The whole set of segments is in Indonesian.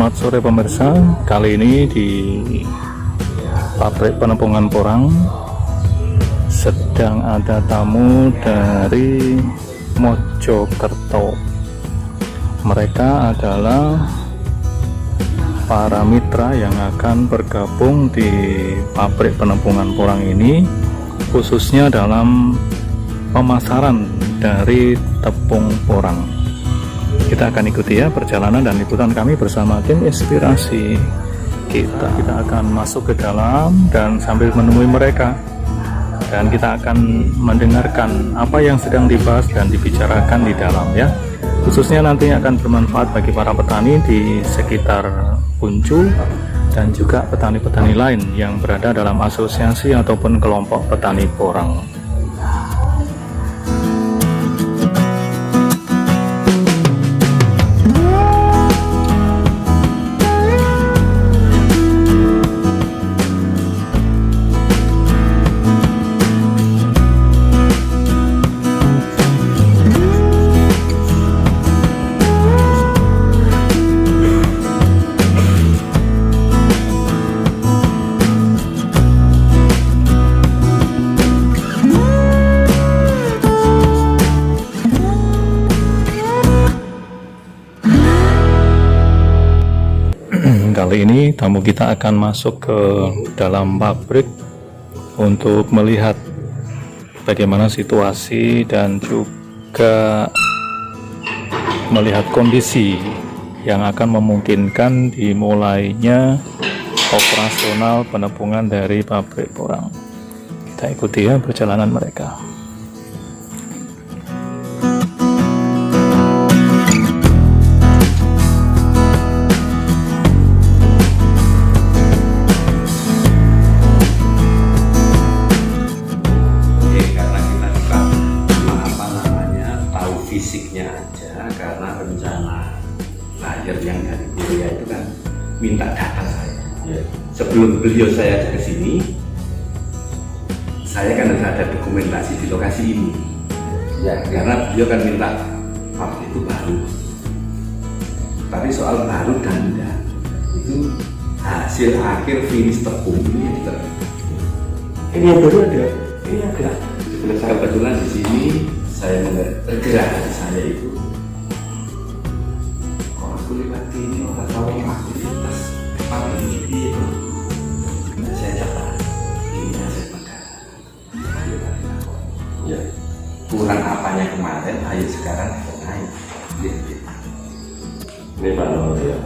Selamat sore pemirsa, kali ini di pabrik penampungan porang sedang ada tamu dari Mojokerto. Mereka adalah para mitra yang akan bergabung di pabrik penampungan porang ini, khususnya dalam pemasaran dari tepung porang. Kita akan ikuti ya perjalanan dan liputan kami bersama tim inspirasi kita. Kita akan masuk ke dalam dan sambil menemui mereka, dan kita akan mendengarkan apa yang sedang dibahas dan dibicarakan di dalam ya. Khususnya nanti akan bermanfaat bagi para petani di sekitar Buncu dan juga petani-petani lain yang berada dalam asosiasi ataupun kelompok petani porang. Kali ini tamu kita akan masuk ke dalam pabrik untuk melihat bagaimana situasi dan juga melihat kondisi yang akan memungkinkan dimulainya operasional penampungan dari pabrik porang. Kita ikuti ya perjalanan mereka. Fisiknya aja, karena rencana lahir yang dari Korea itu kan minta data saya. Sebelum beliau saya ada ke sini, saya kan ada dokumentasi di lokasi ini. Karena beliau kan minta pabrik itu baru. Tapi soal baru dan enggak itu hasil akhir finish tepung ini yang ini yang baru ada. Ini ada. Sebenarnya saya kebetulan di sini saya tergerak hati saya itu, kok aku lewat ini orang tahu aktivitas pabrik ini itu. Saya coba ini saya pegang, ya kurang apanya kemarin, ayo sekarang naik. Ini Pak Nur ya,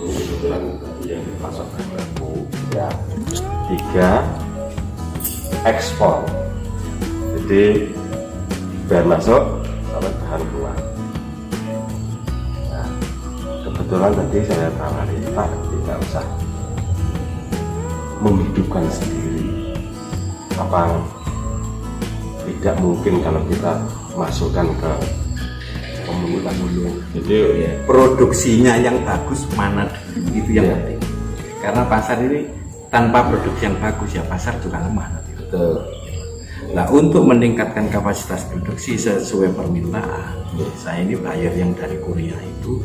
ini kebetulan tadi yang dipasok baku ya 3 ekspor, jadi biar masuk sampai bahan keluar. Nah, kebetulan tadi saya tawari, Pak, tidak usah menghidupkan sendiri. Apa tidak mungkin kalau kita masukkan ke komunitas dulu. Jadi ya, produksinya yang bagus mana itu yang penting. Karena pasar ini tanpa produksi yang bagus ya pasar juga lemah nanti. Betul. Nah, untuk meningkatkan kapasitas produksi sesuai permintaan, saya ini buyer yang dari Korea itu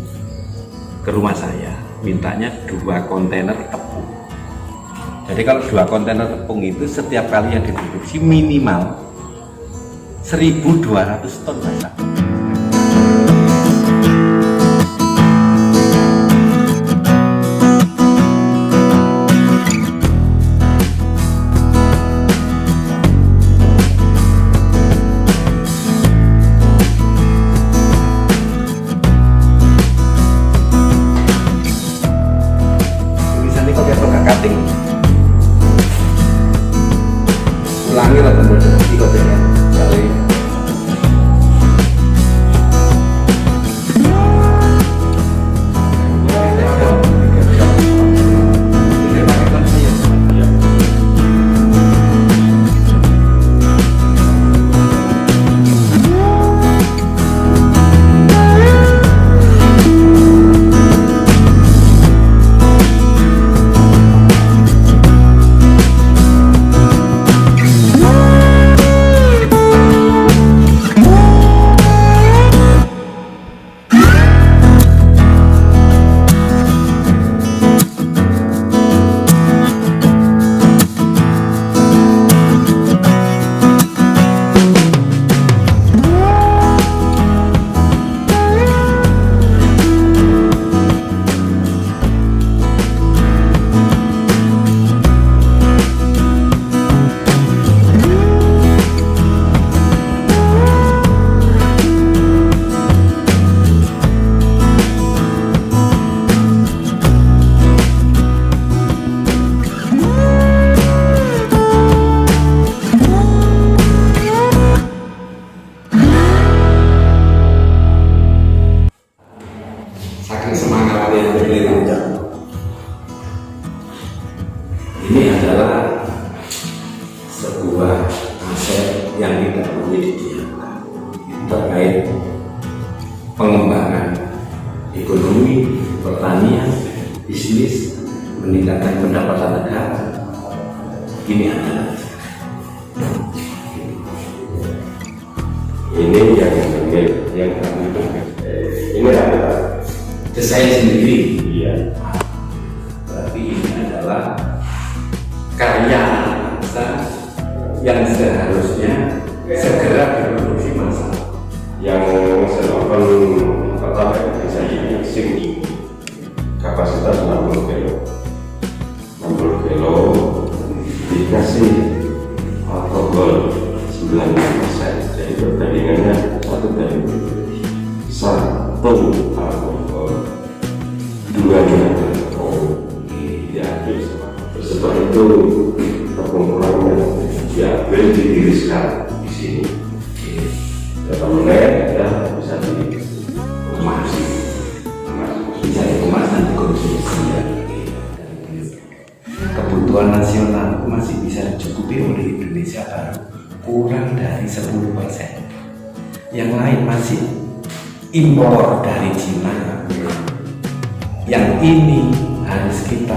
ke rumah saya, mintanya 2 kontainer tepung. Jadi kalau 2 kontainer tepung itu setiap kali yang diproduksi minimal 1.200 ton basah. Ulangi lah kemudian di kotanya kali ekonomi digital terkait pengembangan ekonomi, pertanian, bisnis, meningkatkan pendapatan negara. Ini adalah Ini yang kami ini adalah desain sendiri. iya. Berarti ini adalah karya bangsa yang seharusnya segera diproduksi massal. Yang selokan pertama bisa dihitung ini kapasitas 60 kilo 60 kilo dikasih alkohol 9%, jadi perbandingannya 1 alkohol 2 ya, setelah itu tepung-tepungnya diambil, ditiriskan di sini. Berapa menit ya bisa dikemas, Bisa dikemas dan dikonsumsi. Kebutuhan nasional masih bisa dicukupi oleh Indonesia baru kurang dari 10%. Yang lain masih impor dari Cina. Yang ini harus kita,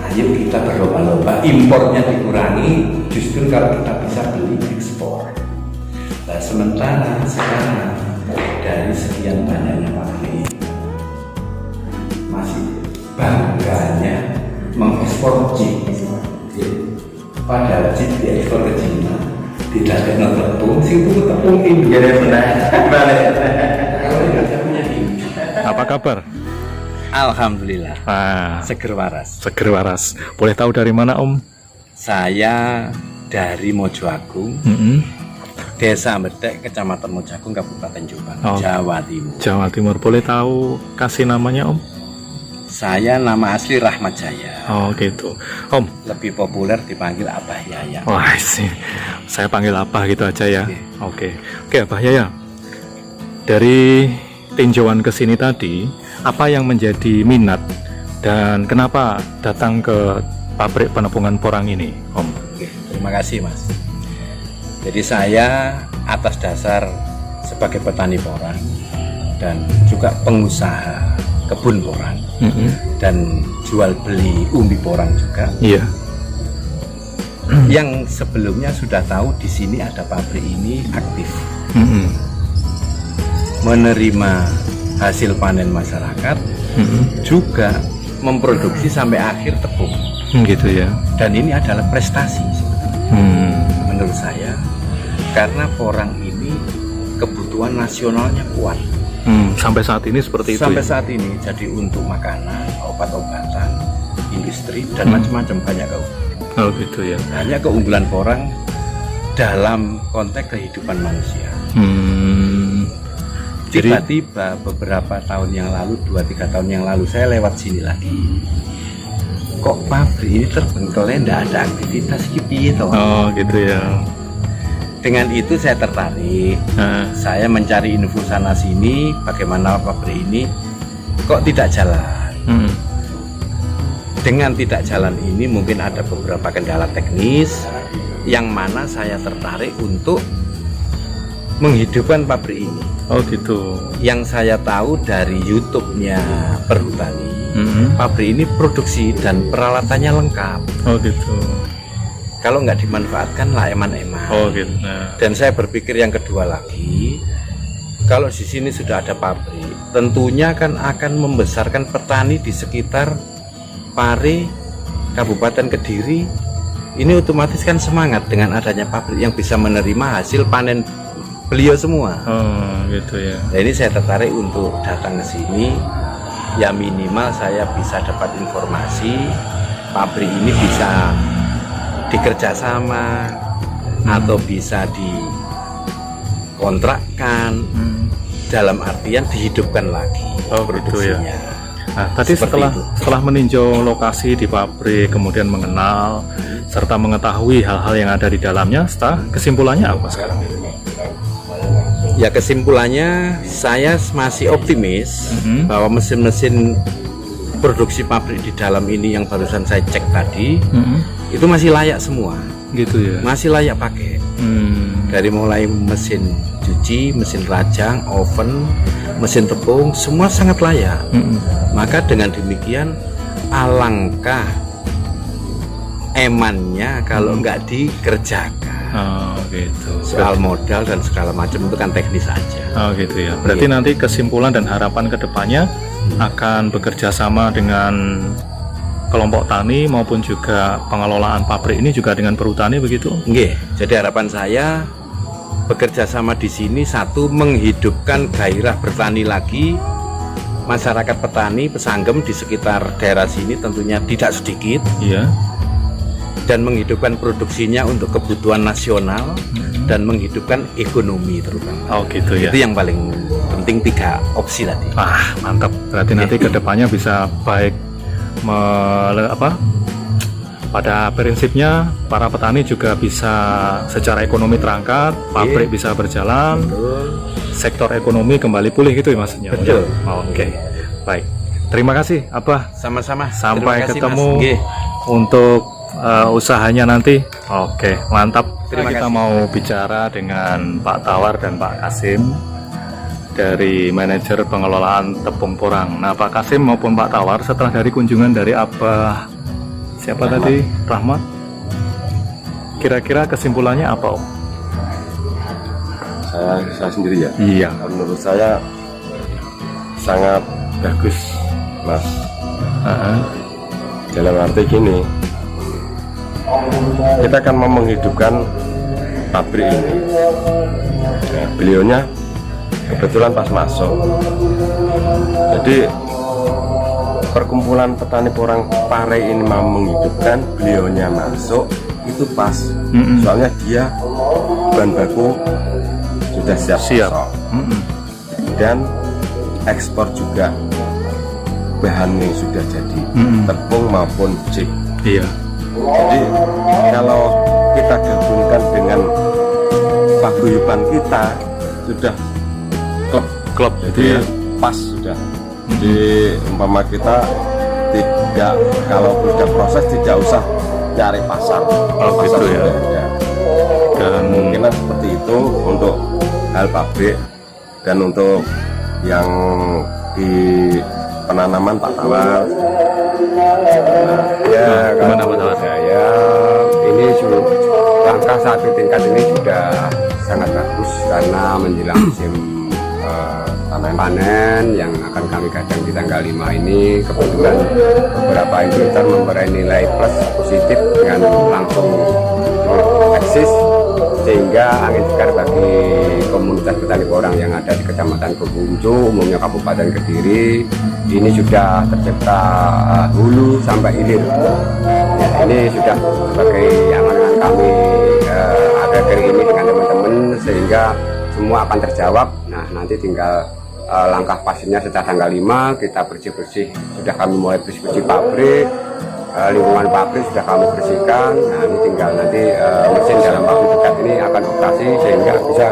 ayo kita berlomba-lomba impornya dikurangi, justru kalau kita bisa beli ekspor. Nah, sementara sekarang dari sekian banyaknya pabrik masih bangganya mengekspor chip, padahal chip diekspor ke Cina tidak kena tepung, itu tepung India benar. Kalau tidak punya ini. Apa kabar? Alhamdulillah. Seger Seger waras. Boleh tahu dari mana Om? Saya dari Mojoagung, Desa Medek, Kecamatan Mojoagung, Kabupaten Jombang, Jawa Timur. Jawa Timur. Boleh tahu kasih namanya Om? Saya nama asli Rahmat Jaya. Oh gitu. Om, Lebih populer dipanggil Abah Yaya. wah sih, saya panggil Abah gitu aja ya. Oke, Abah Yaya. Dari tinjauan ke sini tadi, apa yang menjadi minat dan kenapa datang ke pabrik penepungan porang ini, Om? Oke, terima kasih Mas. Jadi saya atas dasar sebagai petani porang dan juga pengusaha kebun porang dan jual beli umbi porang juga. Iya. Yang sebelumnya sudah tahu di sini ada pabrik ini aktif menerima hasil panen masyarakat, juga memproduksi sampai akhir tepung. Gitu ya. Dan ini adalah prestasi menurut saya, karena porang ini kebutuhan nasionalnya kuat. Sampai saat ini seperti itu. Sampai Ya? saat ini jadi untuk makanan, obat-obatan, industri dan macam-macam banyak keunggulan. Oh gitu ya. Hanya keunggulan porang dalam konteks kehidupan manusia. Jadi Tiba-tiba beberapa tahun yang lalu, 2-3 tahun yang lalu saya lewat sini lagi. Kok pabrik ini terbengkelai, tidak ada aktivitas gitu. oh gitu ya. Dengan itu saya tertarik. Saya mencari info sana sini bagaimana pabrik ini kok tidak jalan. Dengan tidak jalan ini mungkin ada beberapa kendala teknis yang mana saya tertarik untuk menghidupkan pabrik ini. Oh gitu. Yang saya tahu dari YouTube-nya Perhutani, pabrik ini produksi dan peralatannya lengkap. Oh gitu. Kalau nggak dimanfaatkan lah eman-eman. Oh gitu. Nah. Dan saya berpikir yang kedua lagi, kalau di sini sudah ada pabrik, tentunya kan akan membesarkan petani di sekitar Pare, Kabupaten Kediri. Ini otomatis kan semangat dengan adanya pabrik yang bisa menerima hasil panen beliau semua. Oh gitu ya. Nah, ini saya tertarik untuk datang ke sini. Ya minimal saya bisa dapat informasi pabrik ini bisa dikerjasama atau bisa dikontrakkan, dalam artian dihidupkan lagi. Oh gitu ya. produksinya. Nah, tadi Seperti setelah meninjau lokasi di pabrik, kemudian mengenal serta mengetahui hal-hal yang ada di dalamnya, kesimpulannya apa sekarang? Ya kesimpulannya saya masih optimis bahwa mesin-mesin produksi pabrik di dalam ini yang barusan saya cek tadi itu masih layak semua, Gitu ya. masih layak pakai. dari mulai mesin cuci, mesin rajang, oven, mesin tepung, semua sangat layak. Maka dengan demikian alangkah emannya kalau nggak dikerjakan. Oh gitu. Soal modal dan segala macam itu kan teknis saja. Oh gitu ya. Berarti nanti kesimpulan dan harapan kedepannya akan bekerja sama dengan kelompok tani maupun juga pengelolaan pabrik ini juga dengan perhutani begitu? Nggih. Jadi harapan saya bekerja sama di sini, satu, menghidupkan gairah bertani lagi. Masyarakat petani pesanggem di sekitar daerah sini tentunya tidak sedikit. Iya. Dan menghidupkan produksinya untuk kebutuhan nasional dan menghidupkan ekonomi terutama. Oh gitu ya. Itu yang paling penting, 3 opsi tadi. Ah mantap. Berarti nanti kedepannya bisa baik pada prinsipnya para petani juga bisa secara ekonomi terangkat, pabrik bisa berjalan, sektor ekonomi kembali pulih gitu ya maksudnya. Betul. Oke. Baik. Terima kasih Abah. Sama-sama. Sampai Terima kasih, ketemu Mas. Nggih. untuk usahanya nanti. Oke, mantap. Terima Kita kasih. mau bicara dengan Pak Tawar dan Pak Kasim dari manajer pengelolaan tepung porang. Nah, Pak Kasim maupun Pak Tawar setelah dari kunjungan dari Abah siapa tadi? Rahmat. Kira-kira kesimpulannya apa, Om? Saya sendiri ya. Iya, Menurut saya sangat bagus. Mas. Heeh. Dalam arti gini, kita akan mau menghidupkan pabrik ini. Nah, beliaunya kebetulan pas masuk. Jadi perkumpulan petani porang Pare ini mau menghidupkan, beliaunya masuk itu pas. Soalnya dia bahan baku sudah siap. Dan ekspor juga bahannya sudah jadi, tepung maupun chip. Iya. Jadi kalau kita gabungkan dengan paguyuban kita sudah klub, itu ya. jadi pas sudah. Jadi umpama kita tidak, kalau sudah proses tidak usah cari pasar. Oh, Pasar gitu ya. sudah ada. Dan Kemungkinan seperti itu untuk hal pabrik dan untuk yang di penanaman Pak Tawar. Ya, gimana Pak kalau Tawar? saya ini langkah 1 tingkat ini sudah sangat bagus karena menjelang musim panen yang akan kami gadang di tanggal 5 ini, kebetulan beberapa investor memberi nilai plus positif dengan langsung eksis, sehingga angin segar bagi komunitas petani porang yang ada di Kecamatan Kebuncu, umumnya Kabupaten Kediri, ini sudah tercipta hulu sampai hilir. Ya, ini sudah sebagai angan-angan kami ada dari ini dengan teman-teman, sehingga semua akan terjawab. Nah, nanti tinggal langkah pastinya setelah tanggal 5 kita bersih-bersih, sudah kami mulai bersih-bersih pabrik, lingkungan pabrik sudah kami bersihkan. Nah, ini tinggal nanti mesin dalam waktu dekat ini akan operasi sehingga bisa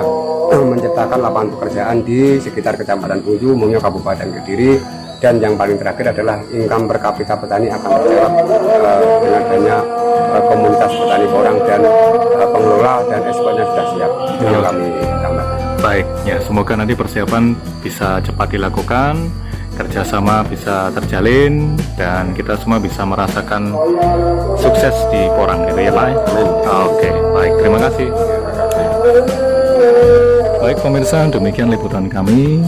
menciptakan lapangan pekerjaan di sekitar Kecamatan Kebuncu, umumnya Kabupaten Kediri. Dan yang paling terakhir adalah income per kapita petani akan terjawab dengan adanya komunitas petani porang dan pengelola dan ekspornya sudah siap. Itu yang kami tambahkan. baik ya, semoga nanti persiapan bisa cepat dilakukan, kerjasama bisa terjalin, dan kita semua bisa merasakan sukses di porang gitu ya Pak. Oke, baik, terima kasih. Baik pemirsa, demikian liputan kami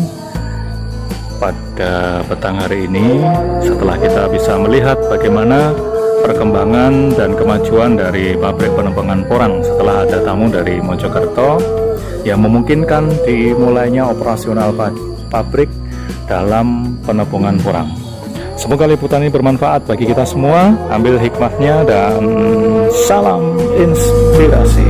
pada petang hari ini setelah kita bisa melihat bagaimana perkembangan dan kemajuan dari pabrik penebangan porang setelah ada tamu dari Mojokerto yang memungkinkan dimulainya operasional pabrik dalam penebangan porang. Semoga liputan ini bermanfaat bagi kita semua, ambil hikmahnya dan salam inspirasi.